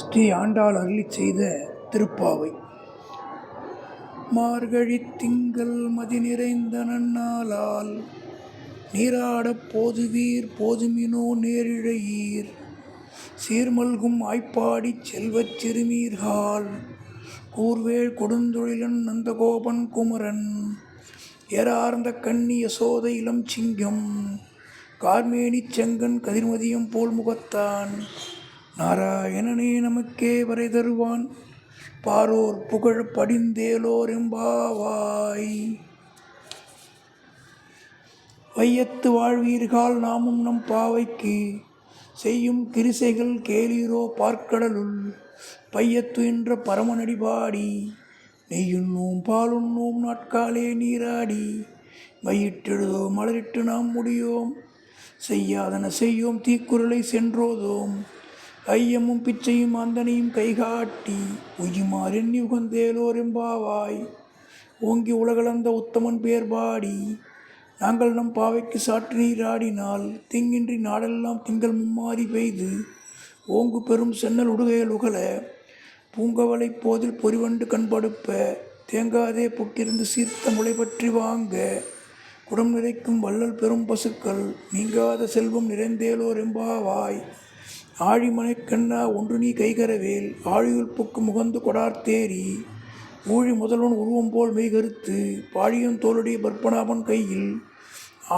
ஸ்ரீ ஆண்டாள் அருளிச் செய்த திருப்பாவை. மார்கழித் திங்கள் மதி நிறைந்த நன்னாளால் நீராடப் போதுவீர் போதுமினோ நேரிழையீர் சீர்மல்கும் ஆய்ப்பாடிச் செல்வச் சிறுமீர்கால் கூர்வேள் கொடுந்தொழிலன் நந்தகோபன் குமரன் ஏரார்ந்த கண்ணி யசோதை இளம் சிங்கம் கார்மேனிச் செங்கண் கதிர்மதியம் போல் முகத்தான் நாராயணனே நமக்கே வரை தருவான் பாரோர் புகழ் படிந்தேலோர் எம்பாவாய். வையத்து வாழ்வீர்கள் நாமும் நம் பாவைக்கு செய்யும் கிரிசைகள் கேளீரோ பார்க்கடலுள் பையத்துயின்ற பரமனடி பாடி நெய்யுண்ணோம் பாலுண்ணோம் நாட்காலே நீராடி மையிட்டெழுதோ மலரிட்டு நாம் முடியோம் செய்யாதன செய்யோம் தீக்குறளை சென்றோதோம் ஐயமும் பிச்சையும் அந்தனையும் கைகாட்டி உய்யுமாறு எண்ணி உகந்தேலோர் எம்பாவாய். ஓங்கி உலகளந்த உத்தமன் பேர் பாடி நாங்கள் நம் பாவைக்கு சாற்று நீராடினால் திங்கின்றி நாடெல்லாம் திங்கள் மும்மாறி பெய்து ஓங்கு பெரும் சென்னல் உடுகையில் உகல பூங்கவலை போதில் பொறிவண்டு கண்படுப்ப தேங்காதே புக்கிருந்து சீர்த்த முளை பற்றி வாங்க குடம் நிறைக்கும் வள்ளல் பெரும் பசுக்கள் நீங்காத செல்வம் நிறைந்தேலோர் எம்பாவாய். ஆழிமனைக்கண்ணா ஒன்று நீ கைகரவேல் ஆழியுள் புக்கு முகந்து கொடார்த்தேரி ஊழி முதல்வன் உருவம் போல் மெய்கருத்து பாழியம் தோளுடைய பற்பனாபன் கையில்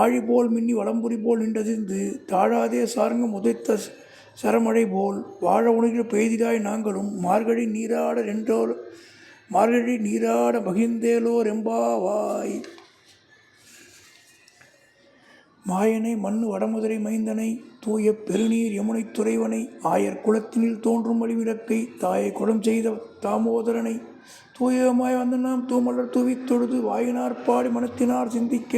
ஆழி போல் மின்னி வளம்புரி போல் நின்றதிர்ந்து தாழாதே சாரங்கம் உதைத்த சரமழை போல் வாழ உணர்கிற பெய்திடாய் நாங்களும் மார்கழி நீராட மகிழ்ந்தேலோர் எம்பாவாய். மாயனை மண்ணு வடமதுரை மைந்தனை தூய பெருநீர் யமுனை துறைவனை ஆயர் குளத்தினில் தோன்றும் வழிவிளக்கை தாயை குடம் செய்த தாமோதரனை தூயமாய் வந்து நாம் தூமலர் தூவித் தொழுது வாயினார் பாடி மனத்தினார் சிந்திக்க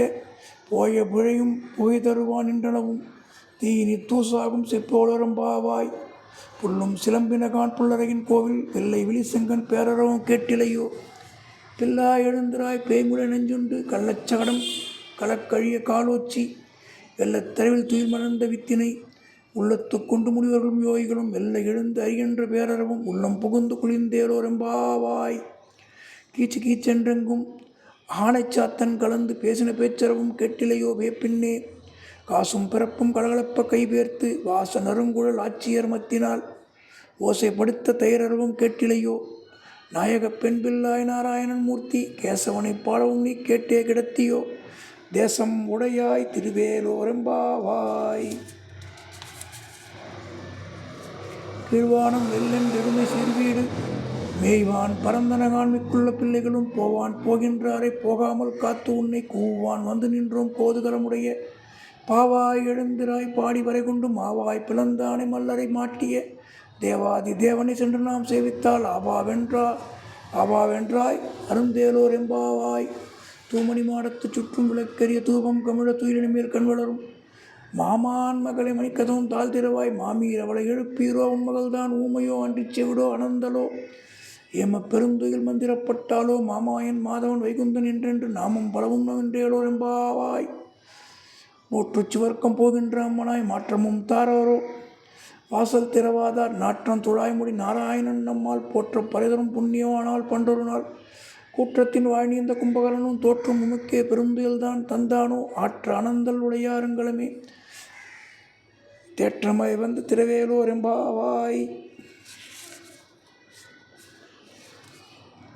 போய பிழையும் புகை தருவான் என்றனவும் தீயினிற் தூசாகும் செப்போலரம்பாவாய். புல்லும் சிலம்பினகான் புல்லறையின் கோவில் வெள்ளை விழிசெங்கன் பேரறவும் கேட்டிலையோ பில்லா எழுந்திராய் பேய்முலை நெஞ்சுண்டு கள்ளச்சகடம் களக்கழிய காலோச்சி வெள்ளத்தரவில் துயில் மலர்ந்த வித்தினை உள்ளத்து கொண்டு முனிவர்களும் யோகிகளும் வெள்ளை எழுந்து அறிகின்ற பேரறவும் உள்ளம் புகுந்து குளிர்ந்தேலோர் எம்பாவாய். கீச்சு கீச்சென்றெங்கும் ஆனைச்சாத்தன் கலந்து பேசின பேச்சரவும் கெட்டிலையோ வேப்பின்னே காசும் பிறப்பும் கலகலப்ப கைபேர்த்து வாச நறுங்குழல் ஆட்சியர் மத்தினால் ஓசைப்படுத்த தயிரறவும் கேட்டிலையோ நாயக பெண் பிள்ளாய் நாராயணன் மூர்த்தி கேசவனை பாடவும் நீ கேட்டே கிடத்தியோ தேசம் உடையாய் திருவேலோர் எம்பாவாய். கீழ்வானம் வெள்ளென்றெருமை சிறுவீடு மேய்வான் பரந்தனகான் மிக்குள்ள பிள்ளைகளும் போவான் போகின்றாரை போகாமல் காத்து உன்னை கூவான் வந்து நின்றோம் கோதுகரமுடைய பாவாய் எழுந்திராய் பாடி வரை கொண்டு மாவாய் பிளந்தானை மல்லரை மாட்டிய தேவாதி தேவனை சென்று நாம் சேவித்தால் ஆவாவென்றாய் அருந்தேலோர் எம்பாவாய். தூமணி மாடத்து சுற்றும் விளக்கரிய தூபம் கமிழ துயிலினிமேல் கண் வளரும் மாமான் மகளை மணிக்கதவும் தாழ்த்திரவாய் மாமீர் அவளை எழுப்பீரோ உன்மகள்தான் ஊமையோ அன்றிச் செவிடோ அனந்தலோ ஏம பெருந்துயில் மந்திரப்பட்டாலோ மாமாயன் மாதவன் வைகுந்தன் என்றென்று நாமும் பலவும் நவென்றேலோர் எம்பாவாய். நூற்றுச் சுவர்க்கம் போகின்ற அம்மனாய் மாற்றமும் தாரோரோ வாசல் திறவாதார் நாற்றம் துழாய்முடி நாராயணன் நம்மால் போற்ற பரிதரும் புண்ணியமானால் பண்டொரு நாள் கூற்றத்தின் வாழ்நீந்த கும்பகரனும் தோற்றும் உமக்கே பெருந்துயல்தான் தந்தானோ ஆற்ற அனந்தல் உடையாருங்களமே தேற்றமாய் வந்து திரவேலோர் எம்பாவாய்.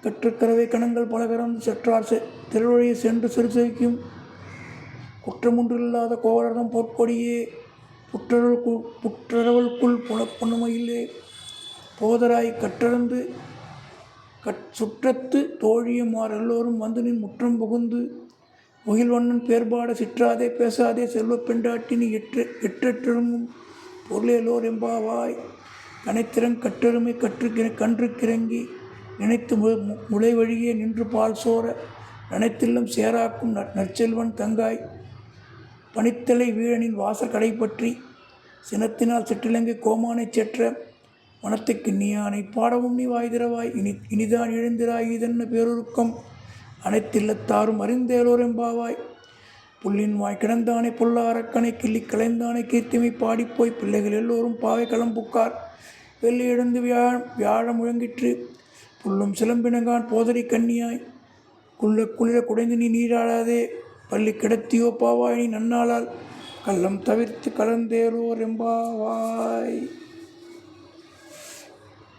கற்றுக்கரவை கணங்கள் பலகரம் செற்றார் திரவழியை சென்று சிறுசைக்கும் குற்றமொன்றில்லாத கோவலர்தம் பொற்கொடியே புற்றரவல்குள் புனமையிலே போதராய் கற்றறந்து சுற்றத்து தோழியுமார் எல்லோரும் வந்து நின் முற்றம் புகுந்து முகில்வண்ணன் பேர்பாட சிற்றாதே பேசாதே செல்வ பெண்டாட்டினி எற்றெழுங்கும் பொருளேலோர் எம்பாவாய். கனைத்திறன் கற்றெருமை கன்று கிறங்கி நினைத்து முளை வழியே நின்று பால் சோர நனைத்தில்லம் சேராக்கும் நற்செல்வன் தங்காய் பனித்தலை வீழனின் வாசல் கடை பற்றி சினத்தினால் சிற்றிலங்கை கோமானை செற்ற மனத்துக்கு நீயானை பாடவும் நீ வாய்திரவாய் இனிதான் எழுந்திராய் இதென்ன பேருருக்கம் அனைத்தில்லத்தாரும் அறிந்தேலோர் எம்பாவாய். புல்லின் வாய் கிடந்தானே பொல்லா அரக்கனை கிள்ளி கலைந்தானே கீர்த்திமை பாடிப்போய் பிள்ளைகள் எல்லோரும் பாவை களம்புக்கார் வெள்ளியெழுந்து வியாழ முழங்கிற்று. புல்லும் சிலம்பினங்கான் போதரி கன்னியாய் குளிர குடைந்து நீ நீராடாதே. பள்ளி கிடத்தியோ பாவாய் நீ நன்னாளால் கள்ளம் தவிர்த்து கலந்தேலோ ரெம்பாவாய்.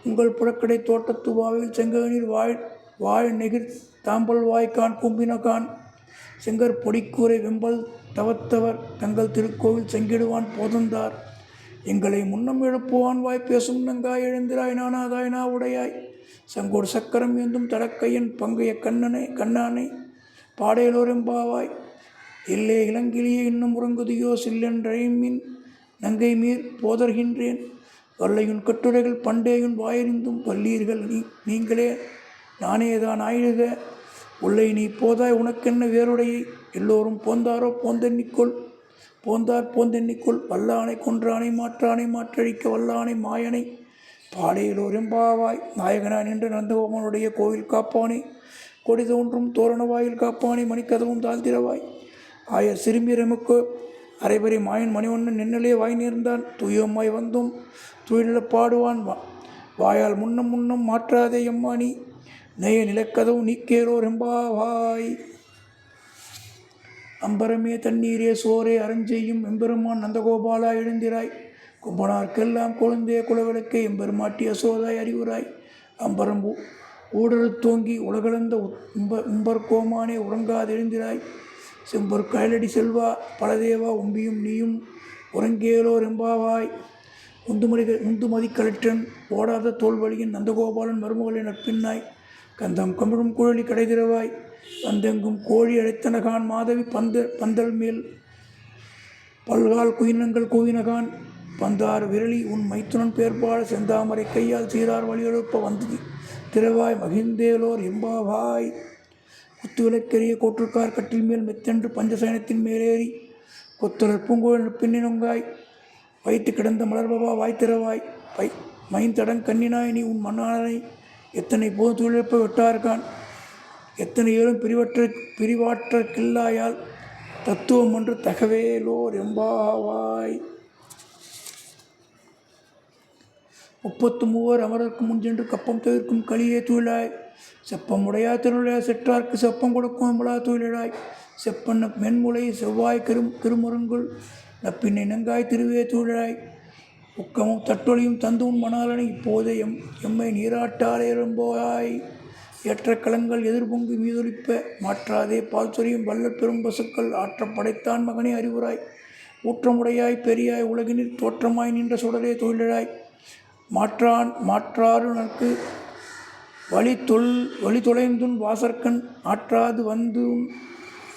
உங்கள் புறக்கடை தோட்டத்து வாவில் செங்கநீர் வாழ் நெகிர் தாம்பல் வாய்க்கான் கும்பினகான் செங்கற் பொடிக்கூரை வெம்பல் தவத்தவர் தங்கள் திருக்கோவில் செங்கிடுவான் போதந்தார். எங்களை முன்னம் எழுப்புவான் வாய் பேசும் நங்காய் எழுந்திராய் நானாதாய் நா உடையாய் சங்கோடு சக்கரம் ஏந்தும் தடக்கையன் பங்கைய கண்ணானை பாடையலோரெம்பாவாய். இல்லே இளங்கிளியே இன்னும் உறங்குதியோ சில்லென்றழைமின் நங்கை மீர் போதர்கின்றேன். வல்லையுன் கட்டுரைகள் பண்டேயுன் வாயறிந்தும் வல்லீர்கள் நீங்களே நானேதான் ஆயிடுக. உள்ளை நீ போதாய் உனக்கென்ன வேறுடையை எல்லோரும் போந்தாரோ போந்தென்னிக்கொள் வல்லானை கொன்றானை மாற்றானை மாற்றழிக்க வல்லானை மாயனை பாடையிலோரெம்பாவாய். நாயகனான் என்று நந்தகோமனுடைய கோவில் காப்பானே கொடி தோன்றும் தோரணவாயில் காப்பானே மணிக்கதவும் தாழ்த்திரவாய். ஆயர் சிறுமியர் எமக்கு அரைபறை மாயன் மணிவண்ணன் நின்னலே வாய் நேர்ந்தான் தூயம்மாய் வந்தும் துயில பாடுவான் வாயால் முன்னம் மாற்றாதே எம்மானி நெய்ய நிலக்கதவும் நீக்கேலோரெம்பாவாய். அம்பரமே தண்ணீரே சோரே அறஞ்செய்யும் எம்பெருமான் நந்தகோபாலா எழுந்திராய். கும்பனார்க்கெல்லாம் கொழுந்தே குலவிளக்கே எம்பெருமாட்டி அசோதாய் அறிவுராய். அம்பரம் ஊடறுத்தோங்கி உலகளந்த உம்பர்கோமானே உறங்காதெழுந்திராய். செம்பொற் கயலடி செல்வா பலதேவா உம்பியும் நீயும் உறங்கேலோரெம்பாவாய். உந்துமதி கலற்றன் ஓடாத தோல்வழியின் நந்தகோபாலன் மருமகளை நட்பின்னாய். கந்தம் கமிழும் குழலி கடைதிரவாய். வந்தெங்கும் கோழி அழைத்தனகான் மாதவி பந்தல் மேல் பல்கால் குயினங்கள் குவினகான் பந்தார் விரலி உன் மைத்துனன் பேர்பாட செந்தாமரை கையால் சீரார் வழியெழுப்ப வந்து திரவாய் மகிழ்ந்தேலோர் எம்பாவாய். குத்துவிளக்கெரிய கோற்றுக்கார் கட்டில் மேல் மெத்தென்று பஞ்சசயனத்தின் மேலேறி கொத்தலர் பூங்கோழல் பின்னினொங்காய் வைத்து கிடந்த மலர்பவா வாய்த்திரவாய். மைந்தடன் கண்ணினாய் நீ உன் மன்னானை எத்தனை போது துயிலெழுப்ப வெட்டார்கான் எத்தனை ஏழும் பிரிவாற்றற்கில்லாயால் தத்துவம் ஒன்று தகவேலோர் எம்பாவாய். 33 அமரருக்கு முன்சென்று கப்பம் தவிர்க்கும் களியே துயிலாய். செப்பம் உடையா திருளையா செற்றார்க்கு செப்பம் கொடுக்கும் எம்பளா துயிலாய். செப்பண்ண மென்முளை செவ்வாய் கிருமுருங்குள் நப்பின்னை நங்காய் திருவே துயிலாய். உக்கமும் தட்டொழியும் தந்தும் மணாலனை இப்போதே எம்மை நீராட்டாலே ரொம்பாய். ஏற்ற களங்கள் எதிர்பொங்கு மீதொலிப்ப மாற்றாதே பால் சொரியும் வல்லற் பெரும் பசுக்கள் ஆற்ற படைத்தான் மகனே அறிவுராய். ஊற்றமுடையாய் பெரியாய் உலகினில் தோற்றமாய் நின்ற சுடரே தொழிலாய். மாற்றாறு நற்கு வழி தொலைந்துன் வாசற்கண் ஆற்றாது வந்தும்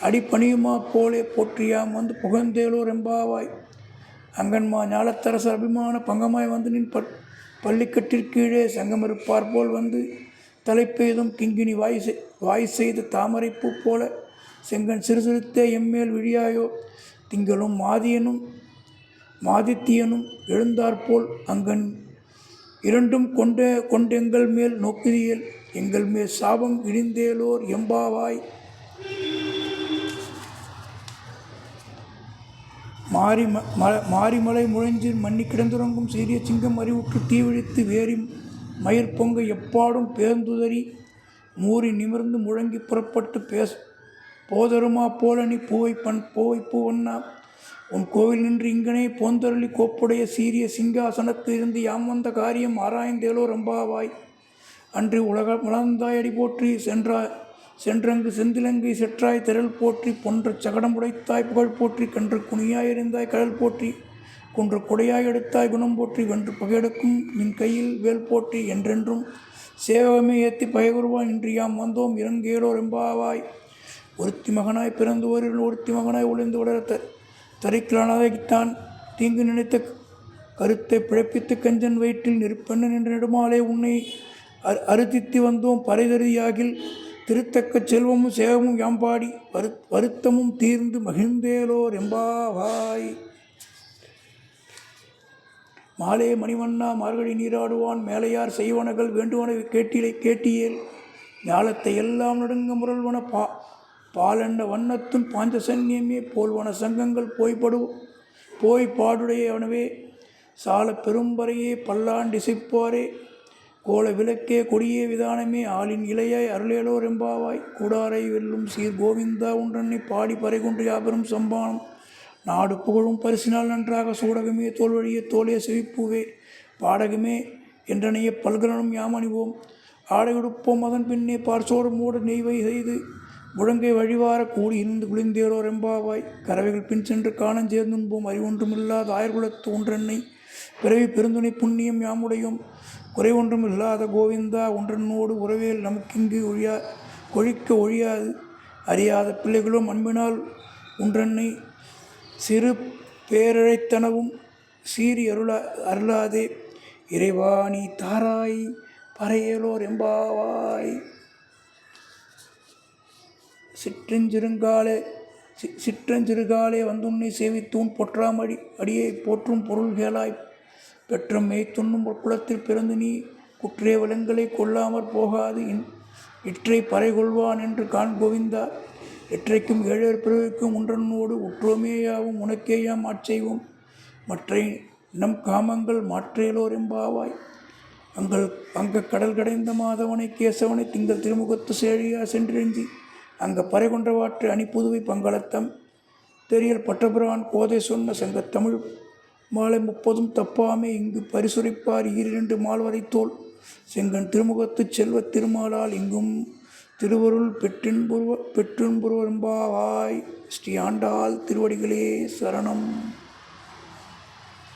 அடிப்பணியுமா போலே போற்றியாம் வந்து புகழ்ந்தேலோர் எம்பாவாய். அங்கன்மா ஞாலத்தரசர் அபிமான பங்கமாய் வந்து நின் பள்ளிக்கட்டிற்கீழே சங்கமிருப்பார் போல் வந்து தலைப்பெய்தும் கிங்கினி வாய் செய்த தாமரைப்பூ போல செங்கன் சிறுசிறுத்தே எம்மேல் விழியாயோ. திங்களும் மாதித்தியனும் எழுந்தாற்போல் அங்கன் இரண்டும் கொண்டெங்கள் மேல் நோக்குதியல் எங்கள் மேல் சாபம் இடிந்தேலோர் எம்பாவாய். மாரிமலை முழஞ்சில் மண்ணி கிடந்துறங்கும் சீரிய சிங்கம் அறிவுற்று தீவிழித்து வேரி மயிர் பொங்க எப்பாடும் பேர்ந்துதறி மூறி நிமிர்ந்து முழங்கி புறப்பட்டு போதருமா போல நீ பூவை பூவண்ணா உன் கோவில் நின்று இங்கனே போந்தருளி கோப்புடைய சீரிய சிங்காசனத்தில் இருந்து யாம் வந்த காரியம் ஆராய்ந்தேலோ ரம்பாவாய். அன்று உலந்தாய் அடி போற்றி சென்றங்கு செந்திலங்கை செற்றாய் திரள் போற்றி பொன்ற சகடம் உடைத்தாய் புகழ் போற்றி கன்று குனியாய் எறிந்தாய் கடல் போற்றி குன்று கொடையாய் எடுத்தாய் குணம் போற்றி வென்று பகையெடுக்கும் நின் கையில் வேல் போற்றி என்றென்றும் சேவகமே ஏற்றி பயகுருவாய் இன்று யாம் வந்தோம் இறங்கேலோ ரெம்பாவாய். ஒருத்தி மகனாய் பிறந்து ஓரில் ஒருத்தி மகனாய் ஒளிந்து உடர தரிக்கலானதைத்தான் தீங்கு நினைத்த கருத்தை பிழைப்பித்து கஞ்சன் வயிற்றில் நெருப்பெண்ணன் என்ற நெடுமாலே உன்னை அறுத்தித்து வந்தோம் பறைதறியாகில் திருத்தக்க செல்வமும் சேவமும் யாம்பாடி வருத்தமும் தீர்ந்து மகிழ்ந்தேலோ ரெம்பாவாய். மாலே மணிவண்ணா மார்கழி நீராடுவான் மேலையார் செய்வனகள் வேண்டுவன கேட்டியேல் ஞாலத்தை எல்லாம் நடுங்க முரல்வன பாலென்ன வண்ணத்துன் பாஞ்சசன்யமே போல்வன சங்கங்கள் போய் பாடுடையவனவே சால பெரும்பறையே பல்லாண்டிசைப்பாரே கோல விளக்கே கொடியே விதானமே ஆளின் இளையாய் அருளேலோர் எம்பாவாய் கூடாரை வெல்லும் சீர் கோவிந்தா ஒன்றனை பாடி பறைகொண்டு யாபெரும் சம்பானம் நாடு புகழும் பரிசினால் நன்றாக சூடகமே தோல்வழியே தோலே செவிப்பூவே பாடகமே என்றனைய பல்கலனும் யாமணிவோம் ஆடையுடுப்போம் அதன் பின்னே பார்சோடு மூட நெய்வை செய்து முழங்கை வழிவார கூடி இருந்து குளிந்தேரோர் எம்பாவாய் கறவைகள் பின் சென்று காணஞ்சேர்ந்துன்போம் அறிவொன்றுமில்லாத ஆயர்குலத்து ஒன்றென்னை பிறவி பெருந்துணை புண்ணியம் யாமுடையோம் குறைவொன்றும் இல்லாத கோவிந்தா ஒன்றனோடு உறவேல் நமக்கிங்கு கொழிக்க ஒழியாது அறியாத பிள்ளைகளும் அன்பினால் ஒன்றென்னை சிறு பேரழைத்தனவும் சீறி அருளாதே இறைவா நீ தாராய் பறையலோர் எம்பாவாய். சிற்றஞ்சிறுகாலே வந்துன்னை சேவித்தூன் பொற்றாமடி அடியை போற்றும் பொருள்களாய் பெற்றம் மெய்த்துண்ணும் குலத்தில் பிறந்து நீ குற்றே வளங்களை கொள்ளாமற் போகாது இற்றை பறை கொள்வான் என்று காண் கோவிந்தா எற்றைக்கும் ஏழர் பிறவிக்கும் ஒன்றனோடு உற்றோமேயாவும் உனக்கேயாம் ஆட்செய்வோம் மற்றை நம் காமங்கள் மாற்றேலோர் எம்பாவாய். அங்க கடல் கடைந்த மாதவனை கேசவனை திங்கள் திருமுகத்து சேழியா சென்றிரஞ்சி அங்க பறை கொன்றவாற்று அணிப்புதுவை பங்களத்தம் தெரியல் பட்டபிரான் கோதை சொன்ன சங்கத்தமிழ் மாலை 30 தப்பாமே இங்கு பரிசுரைப்பார் 2 மால்வரை தோல் செங்கன் திருமுகத்து செல்வத் திருமாலால் இங்கும் திருவருள் பெற்றின்புருவெம்பாவாய். ஸ்ரீ ஆண்டாள் திருவடிகளே சரணம்.